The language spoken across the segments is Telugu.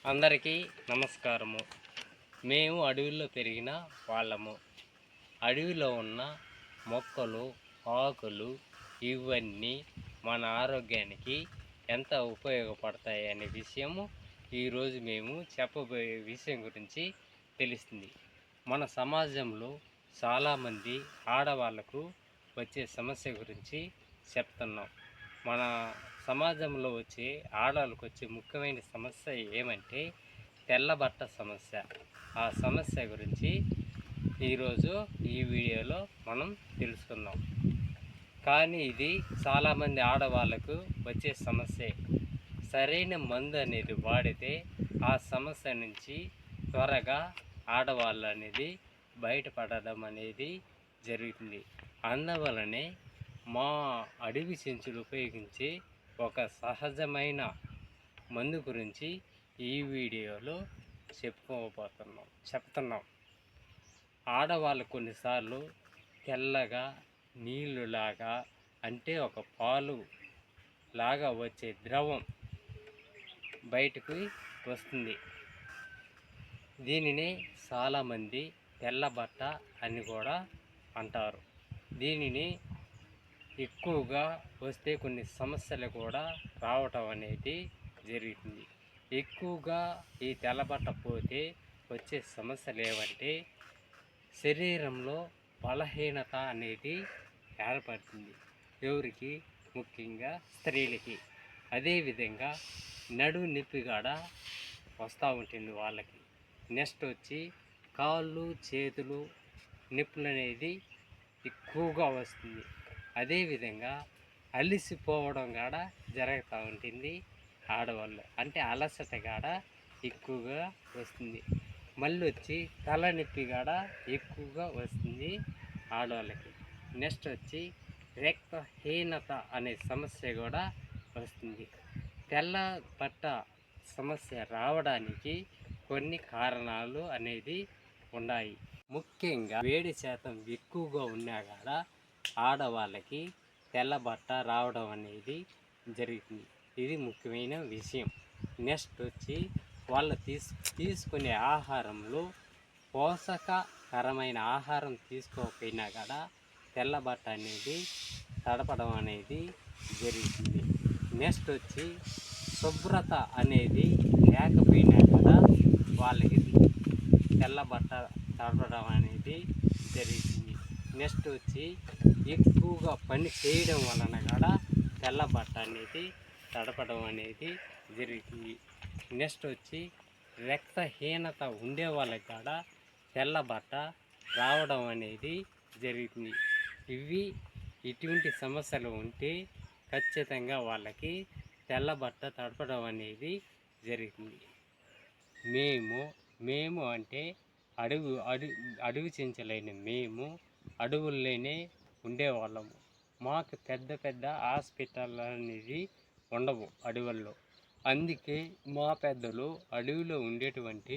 అందరికీ నమస్కారము. మేము అడవిలో పెరిగిన వాళ్ళము. అడవిలో ఉన్న మొక్కలు, ఆకులు ఇవన్నీ మన ఆరోగ్యానికి ఎంత ఉపయోగపడతాయి అనే విషయము ఈరోజు మేము చెప్పబోయే విషయం గురించి తెలుస్తుంది. మన సమాజంలో చాలామంది ఆడవాళ్ళకు వచ్చే సమస్య గురించి చెప్తున్నాం. మన సమాజంలో వచ్చే ఆడవాళ్ళకు వచ్చే ముఖ్యమైన సమస్య ఏమంటే తెల్లబట్ట సమస్య. ఆ సమస్య గురించి ఈరోజు ఈ వీడియోలో మనం తెలుసుకుందాం. కానీ ఇది చాలామంది ఆడవాళ్ళకు వచ్చే సమస్య. సరైన మందు అనేది వాడితే ఆ సమస్య నుంచి త్వరగా ఆడవాళ్ళు అనేది బయటపడడం అనేది జరుగుతుంది. అందువలనే మా అడవి చెంచులు ఉపయోగించి ఒక సహజమైన మందు గురించి ఈ వీడియోలో చెప్తున్నాం. ఆడవాళ్ళు కొన్నిసార్లు తెల్లగా నీళ్ళులాగా అంటే ఒక పాలు లాగా వచ్చే ద్రవం బయటకు వస్తుంది. దీనిని చాలామంది తెల్లబట్ట అని కూడా అంటారు. దీనిని ఎక్కువగా వస్తే కొన్ని సమస్యలు కూడా రావటం అనేది జరుగుతుంది. ఎక్కువగా ఈ తెల్లబట్ట పోతే వచ్చే సమస్యలు ఏమంటే శరీరంలో బలహీనత అనేది ఏర్పడుతుంది. ఎవరికి? ముఖ్యంగా స్త్రీలకి. అదేవిధంగా నడుము నొప్పి కూడా వస్తూ ఉంటుంది వాళ్ళకి. నెక్స్ట్ వచ్చి కాళ్ళు చేతులు నొప్పులు అనేది ఎక్కువగా వస్తుంది. అదేవిధంగా అలిసిపోవడం కూడా జరుగుతూ ఉంటుంది ఆడవాళ్ళు. అంటే అలసట కూడా ఎక్కువగా వస్తుంది. మళ్ళీ వచ్చి తలనొప్పి కూడా ఎక్కువగా వస్తుంది ఆడవాళ్ళకి. నెక్స్ట్ వచ్చి రక్తహీనత అనే సమస్య కూడా వస్తుంది. తెల్ల బట్ట సమస్య రావడానికి కొన్ని కారణాలు అనేది ఉన్నాయి. ముఖ్యంగా వేడి శాతం ఎక్కువగా ఉన్నా కూడా ఆడవాళ్ళకి తెల్లబట్ట రావడం అనేది జరుగుతుంది. ఇది ముఖ్యమైన విషయం. నెక్స్ట్ వచ్చి వాళ్ళు తీసుకునే ఆహారంలో పోషకకరమైన ఆహారం తీసుకోకపోయినా కూడా తెల్లబట్ట అనేది తడపడం అనేది జరుగుతుంది. నెక్స్ట్ వచ్చి శుభ్రత అనేది లేకపోయినా కూడా వాళ్ళకి తెల్లబట్ట తడపడం అనేది జరుగుతుంది. నెక్స్ట్ వచ్చి ఎక్కువగా పని చేయడం వలన కూడా తెల్లబట్ట అనేది తడపడం అనేది జరుగుతుంది. నెక్స్ట్ వచ్చి రక్తహీనత ఉండే వాళ్ళకి కూడా తెల్లబట్ట రావడం అనేది జరుగుతుంది. ఇటువంటి సమస్యలు ఉంటే ఖచ్చితంగా వాళ్ళకి తెల్లబట్ట తడపడం అనేది జరుగుతుంది. మేము అంటే అడవి చెంచులైన మేము అడవుల్లోనే ఉండేవాళ్ళము. మాకు పెద్ద పెద్ద హాస్పిటల్ అనేది ఉండవు అడవుల్లో. అందుకే మా పెద్దలు అడవిలో ఉండేటువంటి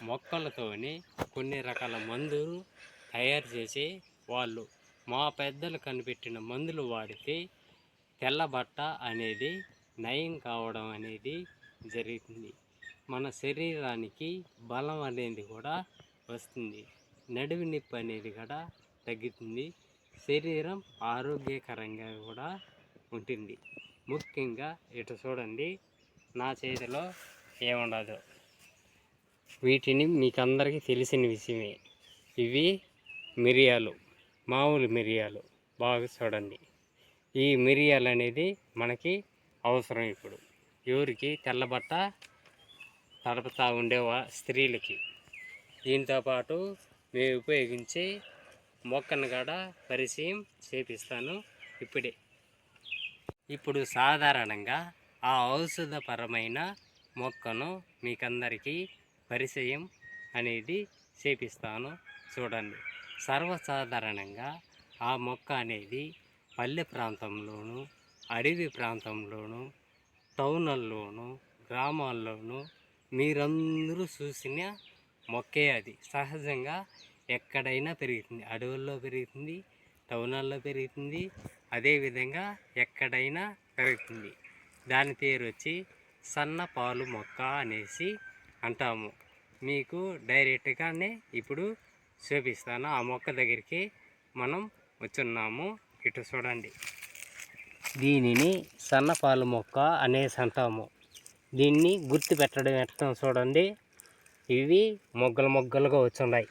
మొక్కలతోని కొన్ని రకాల మందులు తయారు చేసే వాళ్ళు. మా పెద్దలు కనిపెట్టిన మందులు వాడితే తెల్లబట్ట అనేది నయం కావడం అనేది జరుగుతుంది. మన శరీరానికి బలం అనేది కూడా వస్తుంది. నడుము నొప్పి అనేది కూడా తగ్గుతుంది. శరీరం ఆరోగ్యకరంగా కూడా ఉంటుంది. ముఖ్యంగా ఇటు చూడండి, నా చేతిలో ఏముండదు. వీటిని మీకు అందరికీ తెలిసిన విషయమే. ఇవి మిరియాలు, మామూలు మిరియాలు. బాగా చూడండి. ఈ మిరియాలు అనేది మనకి అవసరం. ఇప్పుడు ఎవరికి? తెల్లబట్ట తడపతా ఉండే స్త్రీలకి. దీంతోపాటు మేము ఉపయోగించే మొక్కను కూడా పరిచయం చేపిస్తాను ఇప్పుడే. ఇప్పుడు సాధారణంగా ఆ ఔషధపరమైన మొక్కను మీకందరికీ పరిచయం అనేది చేపిస్తాను. చూడండి. సర్వసాధారణంగా ఆ మొక్క అనేది పల్లె ప్రాంతంలోను, అడవి ప్రాంతంలోను, టౌన్లలోను, గ్రామాల్లోనూ మీరందరూ చూసిన మొక్కే. అది సహజంగా ఎక్కడైనా పెరుగుతుంది. అడవుల్లో పెరుగుతుంది, టౌన్లలో పెరుగుతుంది, అదేవిధంగా ఎక్కడైనా పెరుగుతుంది. దాని పేరు వచ్చి సన్నపాలు మొక్క అనేసి అంటాము. మీకు డైరెక్ట్గానే ఇప్పుడు చూపిస్తాను. ఆ మొక్క దగ్గరికి మనం వచ్చున్నాము. ఇటు చూడండి. దీనిని సన్నపాలు మొక్క అనేసి అంటాము. దీన్ని గుర్తు పెట్టడం ఎట్టం చూడండి. ఇవి మొగ్గలుగా వచ్చున్నాయి.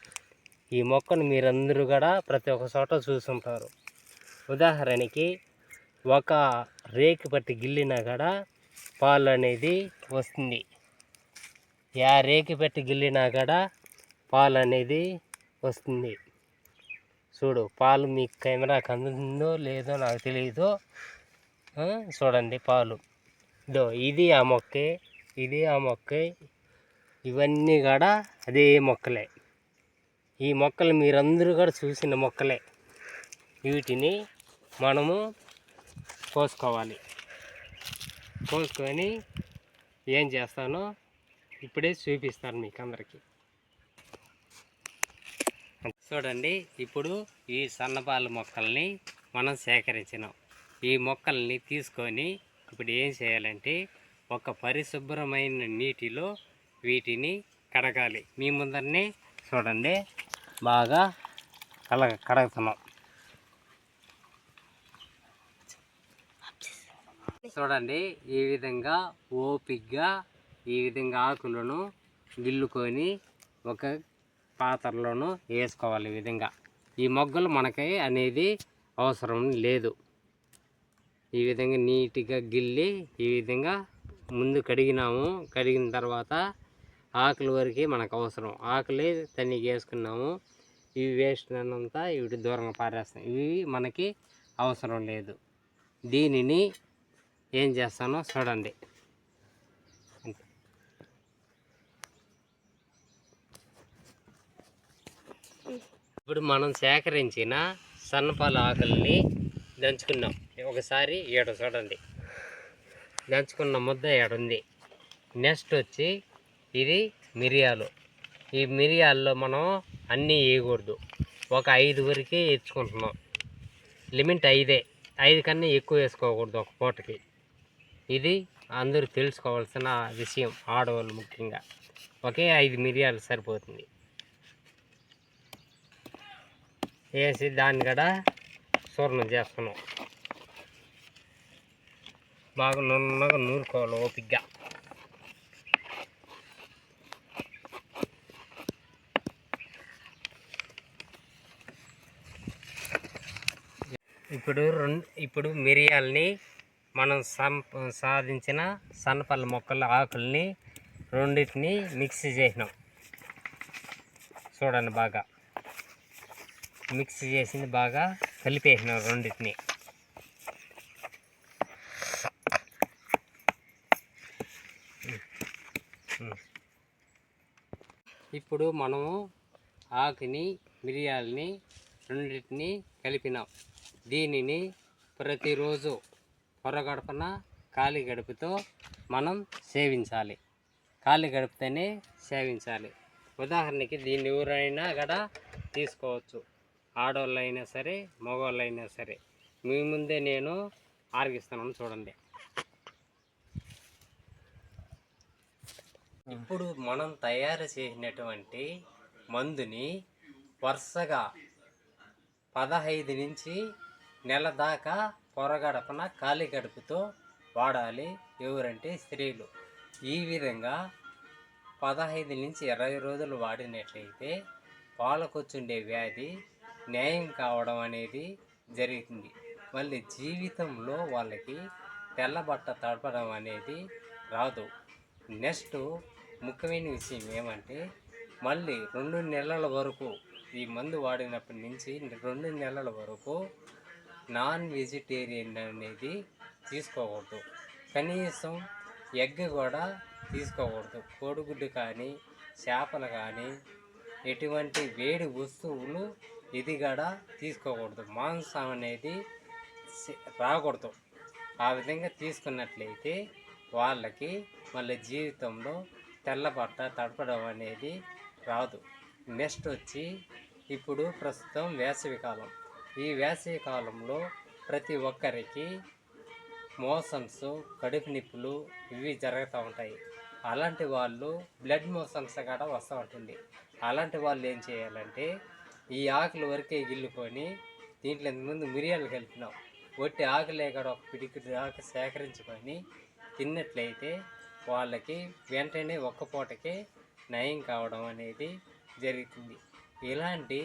ఈ మొక్కను మీరందరూ కూడా ప్రతి ఒక్క చోట చూసుంటారు. ఉదాహరణకి ఒక రేకు పట్టి గిల్లినా కూడా పాలు అనేది వస్తుంది. రేకు పెట్టి గిల్లినా కూడా పాలు అనేది వస్తుంది. చూడు, పాలు మీకు కెమెరాకి అందుతుందో లేదో నాకు తెలియదు. చూడండి పాలు. ఇది ఆ మొక్కే, ఇది ఆ మొక్కే, ఇవన్నీ కూడా అదే మొక్కలే. ఈ మొక్కలు మీరందరూ కూడా చూసిన మొక్కలే. వీటిని మనము కోసుకోవాలి. కోసుకొని ఏం చేస్తానో ఇప్పుడే చూపిస్తాను మీకు అందరికీ. చూడండి, ఇప్పుడు ఈ సన్నపాల మొక్కల్ని మనం సేకరించినాం. ఈ మొక్కల్ని తీసుకొని ఇప్పుడు ఏం చేయాలంటే ఒక పరిశుభ్రమైన నీటిలో వీటిని కడగాలి. మీ ముందరనే చూడండి, బాగా కడుగుతున్నాం. చూడండి, ఈ విధంగా ఓపిగ్గా ఈ విధంగా ఆకులను గిల్లుకొని ఒక పాత్రలోనూ వేసుకోవాలి. ఈ విధంగా ఈ మొగ్గలు మనకి అనేది అవసరం లేదు. ఈ విధంగా నీట్గా గిల్లి ఈ విధంగా ముందు కడిగినాము. కడిగిన తర్వాత ఆకుల వరకు మనకు అవసరం. ఆకులే తనిగి వేసుకున్నాము. ఇవి వేస్ట్ అంతా ఇవి దూరంగా పారేస్తాం. ఇవి మనకి అవసరం లేదు. దీనిని ఏం చేస్తానో చూడండి. ఇప్పుడు మనం సేకరించిన సన్నపాల ఆకుల్ని దంచుకున్నాం. ఒకసారి ఏడు చూడండి, దంచుకున్న ముద్ద ఏడుంది. నెక్స్ట్ వచ్చి ఇది మిరియాలు. ఈ మిరియాల్లో మనం అన్నీ వేయకూడదు. ఒక 5 వరకే వేసుకుంటున్నాం. లిమిట్ 5 కన్నా ఎక్కువ వేసుకోకూడదు ఒక పూటకి. ఇది అందరూ తెలుసుకోవాల్సిన విషయం, ఆడవాళ్ళు ముఖ్యంగా. ఒకే 5 మిరియాలు సరిపోతుంది. వేసి దాన్ని కూడా చూర్ణం చేస్తున్నాం. బాగా నున్నగా నూరుకోవాలి ఓపిగ్గా. ఇప్పుడు మిరియాలని మనం సాధించిన సన్నపల్ల మొక్కల ఆకుల్ని రెండింటిని మిక్సీ చేసినాం. చూడండి, బాగా మిక్సీ చేసింది, బాగా కలిపేసినాం రెండింటిని. ఇప్పుడు మనము ఆకుని మిరియాలని రెండింటిని కలిపినాం. దీనిని ప్రతిరోజు పొరగడపన ఖాళీ గడుపుతో మనం సేవించాలి. ఖాళీ గడుపుతోనే సేవించాలి. ఉదాహరణకి దీన్ని ఎవరైనా కూడా తీసుకోవచ్చు. ఆడవాళ్ళు అయినా సరే, మగవాళ్ళు అయినా సరే. మీ ముందే నేను ఆరగిస్తున్నాను చూడండి. ఇప్పుడు మనం తయారు చేసినటువంటి మందుని వరుసగా 15 నుంచి నెల దాకా పొరగడపన ఖాళీ గడుపుతో వాడాలి. ఎవరంటే స్త్రీలు. ఈ విధంగా 15 నుంచి 20 రోజులు వాడినట్లయితే పాలకొచ్చుండే వ్యాధి న్యాయం కావడం అనేది జరుగుతుంది. మళ్ళీ జీవితంలో వాళ్ళకి తెల్లబట్ట తడపడం అనేది రాదు. నెక్స్ట్ ముఖ్యమైన విషయం ఏమంటే, మళ్ళీ 2 నెలల వరకు ఈ మందు వాడినప్పటి నుంచి 2 నెలల వరకు నాన్ వెజిటేరియన్ అనేది తీసుకోకూడదు. కనీసం ఎగ్ కూడా తీసుకోకూడదు. కోడిగుడ్డు కానీ, చేపలు కానీ, ఎటువంటి వేడి వస్తువులు ఇది కూడా తీసుకోకూడదు. మాంసం అనేది రాకూడదు. ఆ విధంగా తీసుకున్నట్లయితే వాళ్ళకి మళ్ళీ జీవితంలో తెల్లబట్ట తడపడం అనేది రాదు. నెక్స్ట్ వచ్చి ఇప్పుడు ప్రస్తుతం వేసవికాలం. ఈ వేసవి కాలంలో ప్రతి ఒక్కరికి మోషన్స్, కడుపు నొప్పులు ఇవి జరుగుతూ ఉంటాయి. అలాంటి వాళ్ళు బ్లడ్ మోషన్స్ కూడా వస్తూ ఉంటుంది. అలాంటి వాళ్ళు ఏం చేయాలంటే ఈ ఆకులు వరకే గిల్లుకొని దీంట్లో ఇంతకుముందు మిరియాలు కలిపినాం, ఒట్టి ఆకులే కూడా ఒక పిడికిడి ఆకు సేకరించుకొని తిన్నట్లయితే వాళ్ళకి వెంటనే ఒక్క పూటకే నయం కావడం అనేది జరుగుతుంది. ఇలాంటి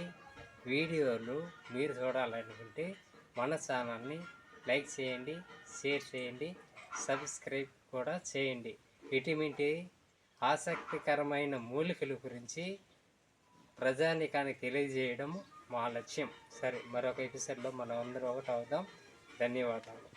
వీడియోలు మీరు చూడాలనుకుంటే మన ఛానల్ని లైక్ చేయండి, షేర్ చేయండి, సబ్స్క్రైబ్ కూడా చేయండి. ఇటువంటి ఆసక్తికరమైన మూలికల గురించి ప్రజానికానికి తెలియజేయడం మా లక్ష్యం. సరే, మరొక ఎపిసోడ్లో మనం అందరూ ఒకటి అవుదాం. ధన్యవాదాలు.